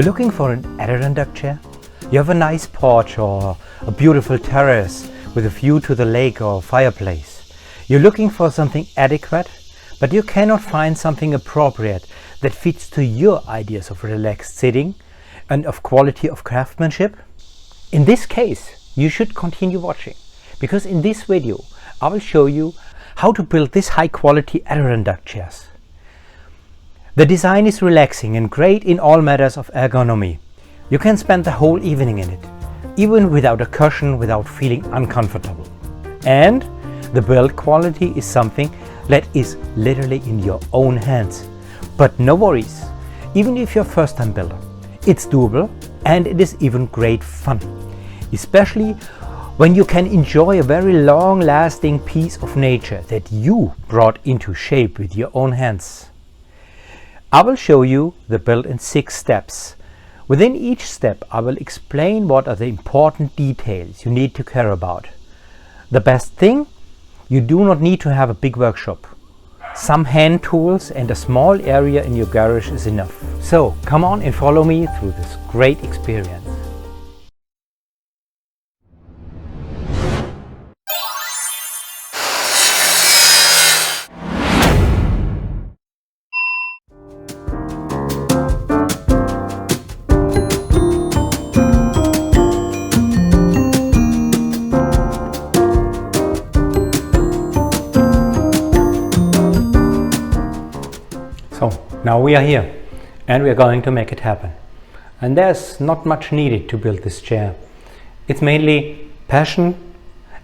You're looking for an Adirondack chair? You have a nice porch or a beautiful terrace with a view to the lake or fireplace. You're looking for something adequate, but you cannot find something appropriate that fits to your ideas of relaxed sitting and of quality of craftsmanship? In this case, you should continue watching, because in this video I will show you how to build this high quality Adirondack chairs. The design is relaxing and great in all matters of ergonomy. You can spend the whole evening in it, even without a cushion, without feeling uncomfortable. And the build quality is something that is literally in your own hands. But no worries, even if you're a first-time builder, it's doable and it is even great fun, especially when you can enjoy a very long-lasting piece of nature that you brought into shape with your own hands. I will show you the build in 6 steps. Within each step I will explain what are the important details you need to care about. The best thing, you do not need to have a big workshop. Some hand tools and a small area in your garage is enough. So come on and follow me through this great experience. So now we are here and we are going to make it happen. And there's not much needed to build this chair. It's mainly passion,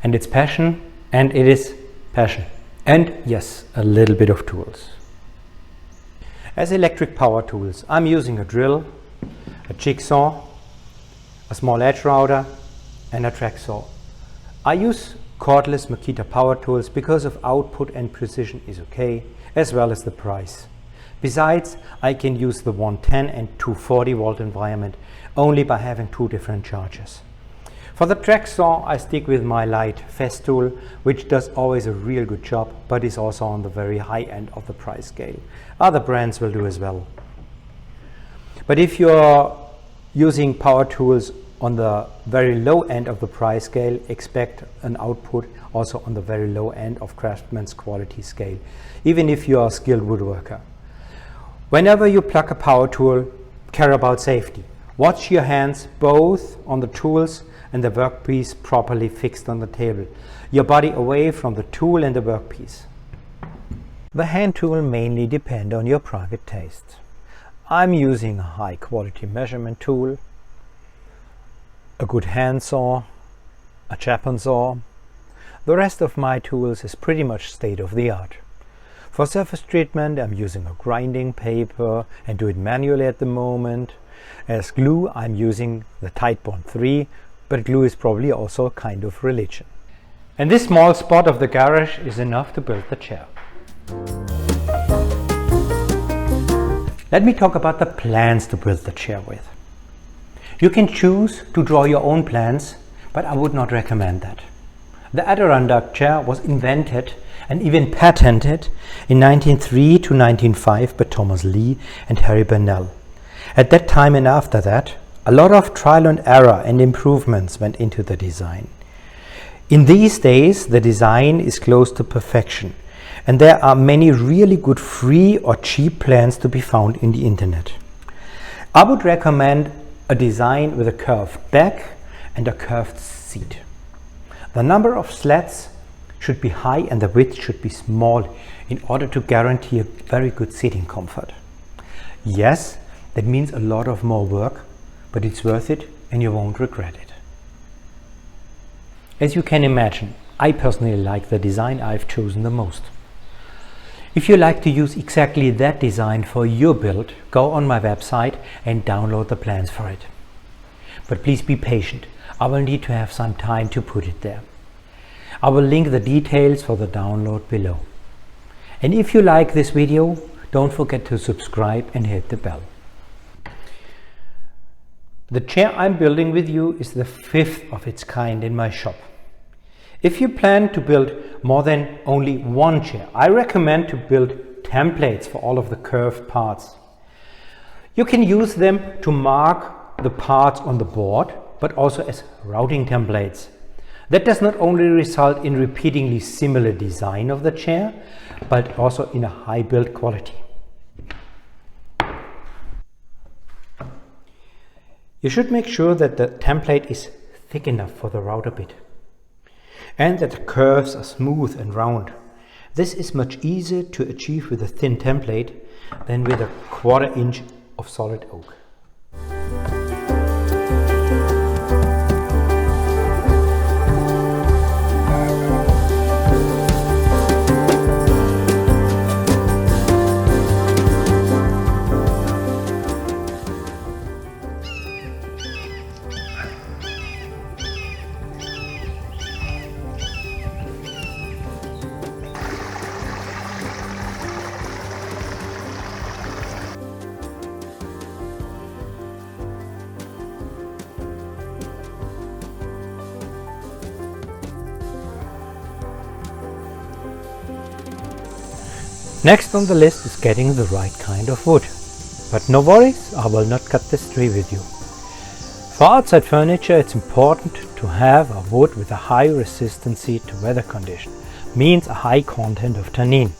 and it's passion, and it is passion. And yes, a little bit of tools. As electric power tools, I'm using a drill, a jigsaw, a small edge router, and a track saw. I use cordless Makita power tools because of output and precision is okay, as well as the price. Besides, I can use the 110 and 240 volt environment only by having 2 different chargers. For the track saw, I stick with my light Festool, which does always a real good job, but is also on the very high end of the price scale. Other brands will do as well. But if you're using power tools on the very low end of the price scale, expect an output also on the very low end of craftsman's quality scale, even if you are a skilled woodworker. Whenever you plug a power tool, care about safety. Watch your hands both on the tools and the workpiece properly fixed on the table. Your body away from the tool and the workpiece. The hand tool mainly depend on your private taste. I'm using a high quality measurement tool, a good hand saw, a Japan saw. The rest of my tools is pretty much state of the art. For surface treatment, I'm using a grinding paper and do it manually at the moment. As glue, I'm using the Titebond 3, but glue is probably also a kind of religion. And this small spot of the garage is enough to build the chair. Let me talk about the plans to build the chair with. You can choose to draw your own plans, but I would not recommend that. The Adirondack chair was invented and even patented in 1903 to 1905 by Thomas Lee and Harry Bennell. At that time and after that, a lot of trial and error and improvements went into the design. In these days, the design is close to perfection, and there are many really good free or cheap plans to be found in the internet. I would recommend a design with a curved back and a curved seat. The number of slats should be high and the width should be small in order to guarantee a very good sitting comfort. Yes, that means a lot of more work, but it's worth it and you won't regret it. As you can imagine, I personally like the design I've chosen the most. If you like to use exactly that design for your build, go on my website and download the plans for it. But please be patient, I will need to have some time to put it there. I will link the details for the download below. And if you like this video, don't forget to subscribe and hit the bell. The chair I'm building with you is the 5th of its kind in my shop. If you plan to build more than only one chair, I recommend to build templates for all of the curved parts. You can use them to mark the parts on the board, but also as routing templates. That does not only result in repeatedly similar design of the chair, but also in a high build quality. You should make sure that the template is thick enough for the router bit and that the curves are smooth and round. This is much easier to achieve with a thin template than with a 1/4 inch of solid oak. Next on the list is getting the right kind of wood. But no worries, I will not cut this tree with you. For outside furniture, it's important to have a wood with a high resistancy to weather condition, means a high content of tannin.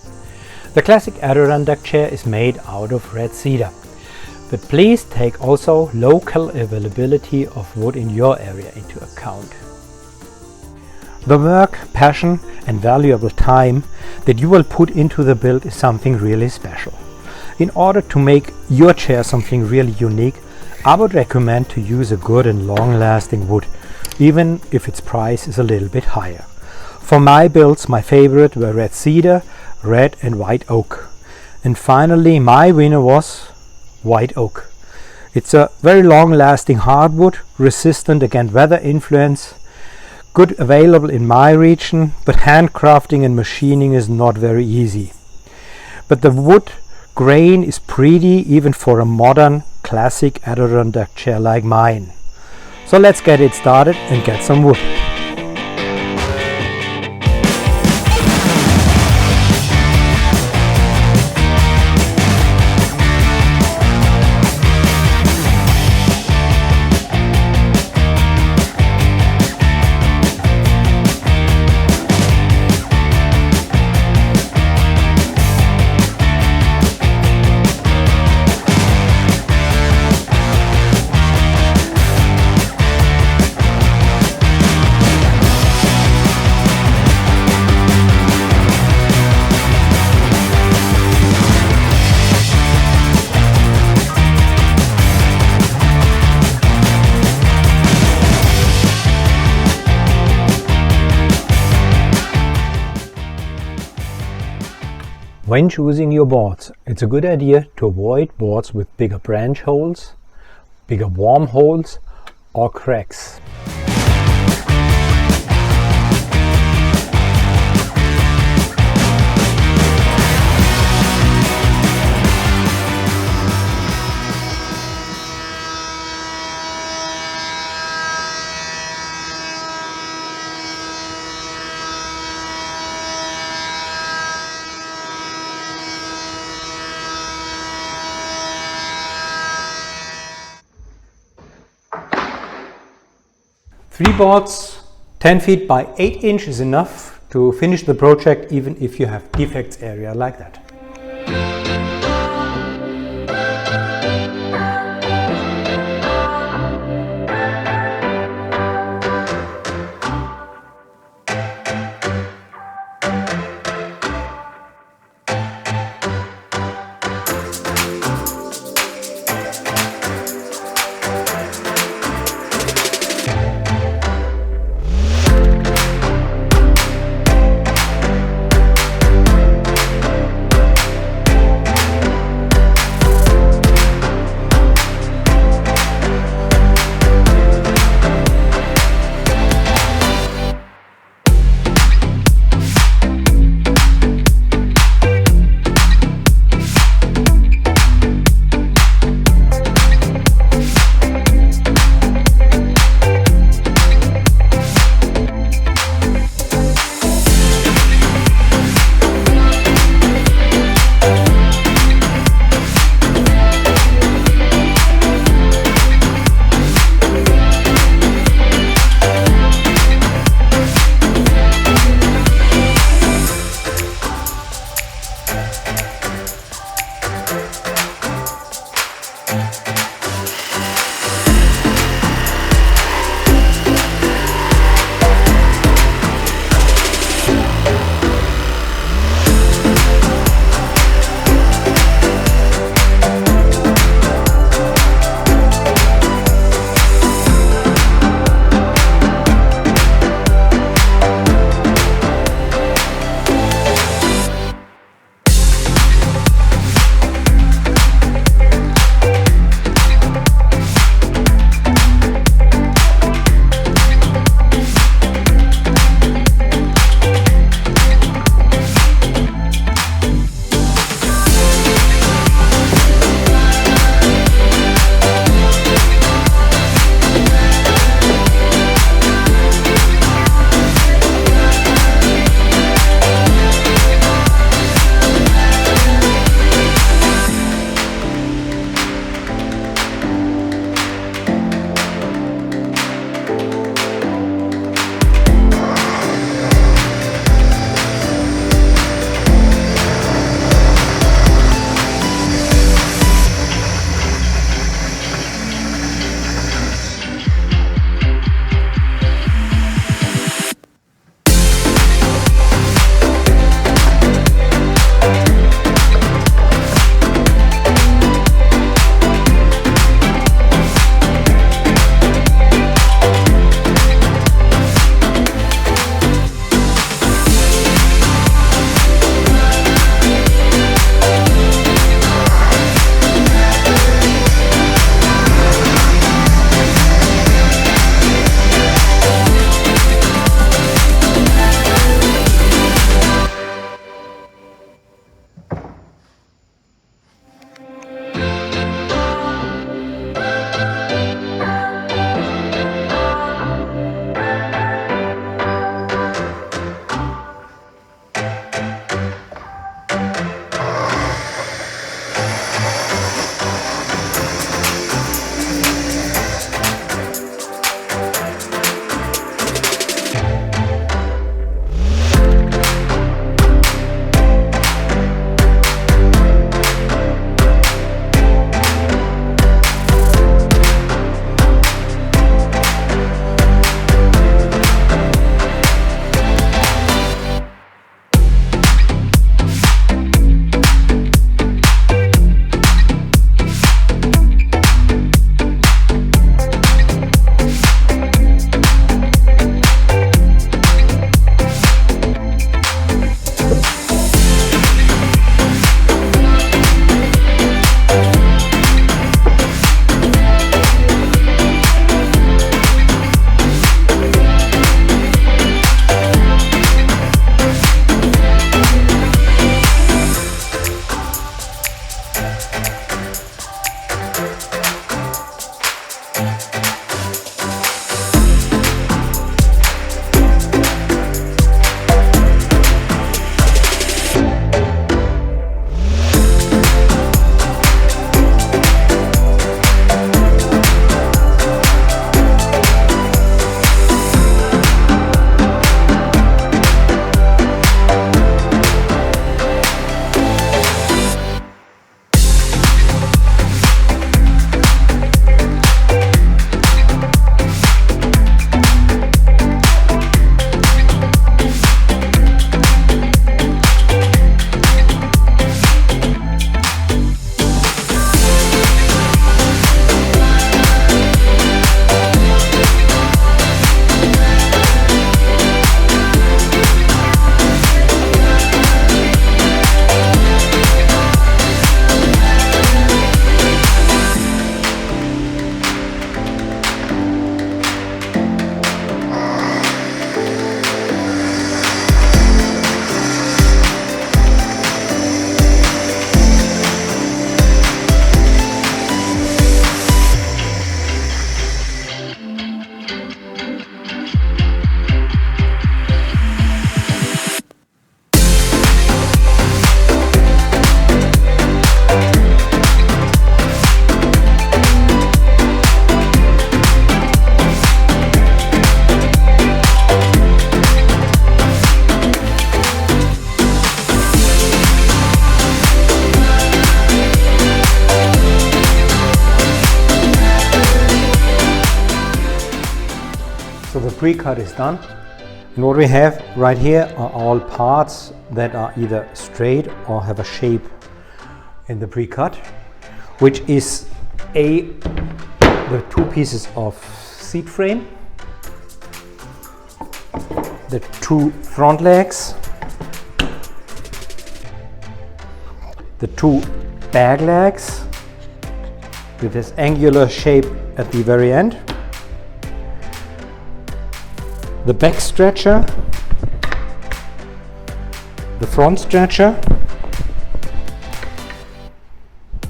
The classic Adirondack chair is made out of red cedar. But please take also local availability of wood in your area into account. The work, passion and valuable time that you will put into the build is something really special. In order to make your chair something really unique, I would recommend to use a good and long-lasting wood, even if its price is a little bit higher. For my builds, my favorite were red cedar, red and white oak. And finally, my winner was white oak. It's a very long-lasting hardwood, resistant against weather influence, good available in my region, but handcrafting and machining is not very easy. But the wood grain is pretty even for a modern classic Adirondack chair like mine. So let's get it started and get some wood. When choosing your boards, it's a good idea to avoid boards with bigger branch holes, bigger worm holes or cracks. Three boards, 10 feet by 8 inch is enough to finish the project, even if you have defects area like that. So the pre-cut is done. And what we have right here are all parts that are either straight or have a shape in the pre-cut, which is the two pieces of seat frame, the two front legs, the two back legs with this angular shape at the very end, the back stretcher, the front stretcher,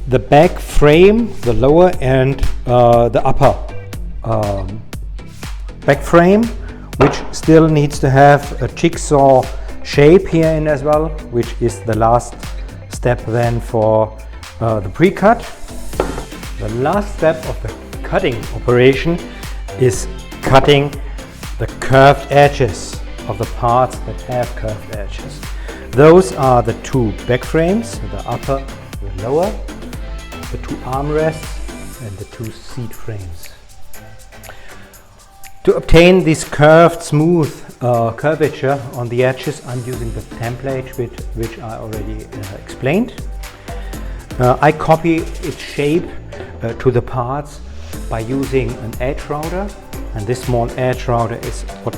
the back frame, the lower and the upper back frame, which still needs to have a jigsaw shape here in as well, which is the last step then for the pre-cut. The last step of the cutting operation is cutting the curved edges of the parts that have curved edges. Those are the two back frames, the upper, the lower, the two armrests and the two seat frames. To obtain this curved, smooth curvature on the edges, I'm using the template which I already explained. I copy its shape to the parts by using an edge router, and this small edge router is what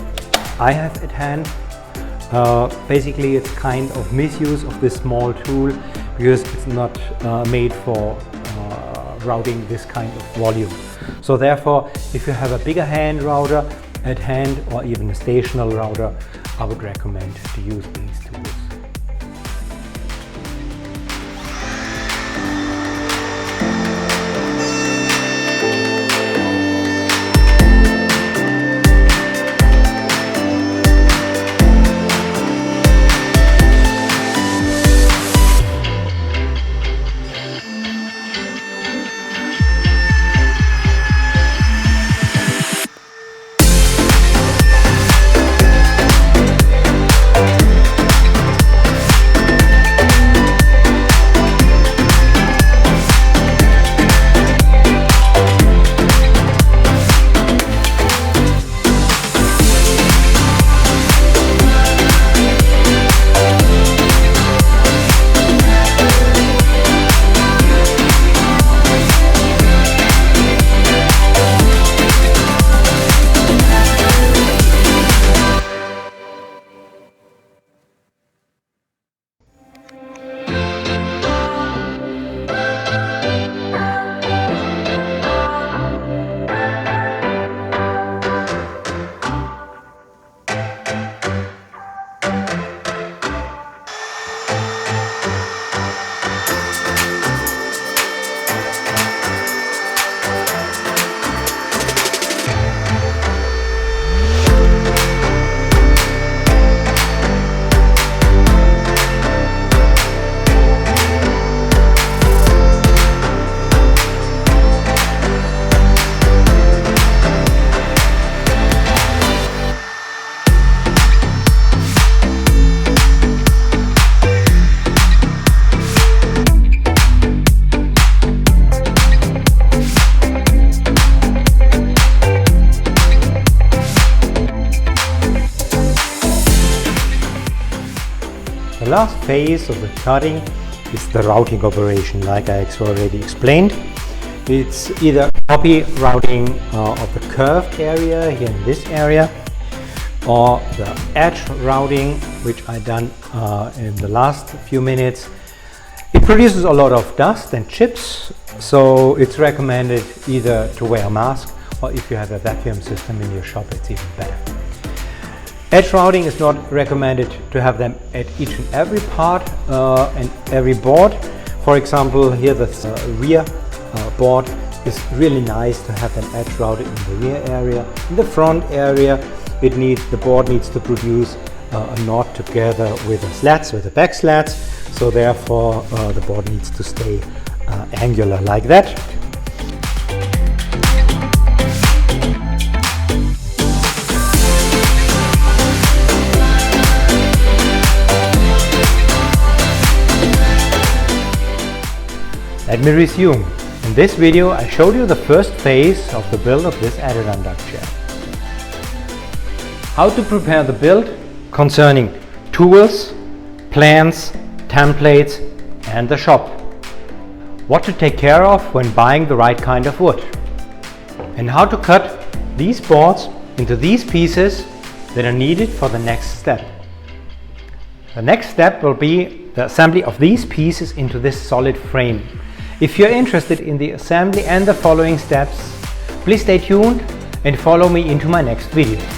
I have at hand. Basically it's kind of misuse of this small tool because it's not made for routing this kind of volume. So therefore, if you have a bigger hand router at hand or even a stationary router, I would recommend to use these tools. The last phase of the cutting is the routing operation, like I already explained. It's either copy routing of the curved area here in this area, or the edge routing, which I done in the last few minutes. It produces a lot of dust and chips, so it's recommended either to wear a mask, or if you have a vacuum system in your shop, it's even better. Edge routing is not recommended to have them at each and every part and every board. For example, here the rear board is really nice to have them edge routed in the rear area. In the front area, the board needs to produce a knot together with the slats, with the back slats. So therefore, the board needs to stay angular like that. Let me resume. In this video I showed you the first phase of the build of this Adirondack chair. how to prepare the build concerning tools, plans, templates and the shop. What to take care of when buying the right kind of wood. And how to cut these boards into these pieces that are needed for the next step. The next step will be the assembly of these pieces into this solid frame. If you're interested in the assembly and the following steps, please stay tuned and follow me into my next video.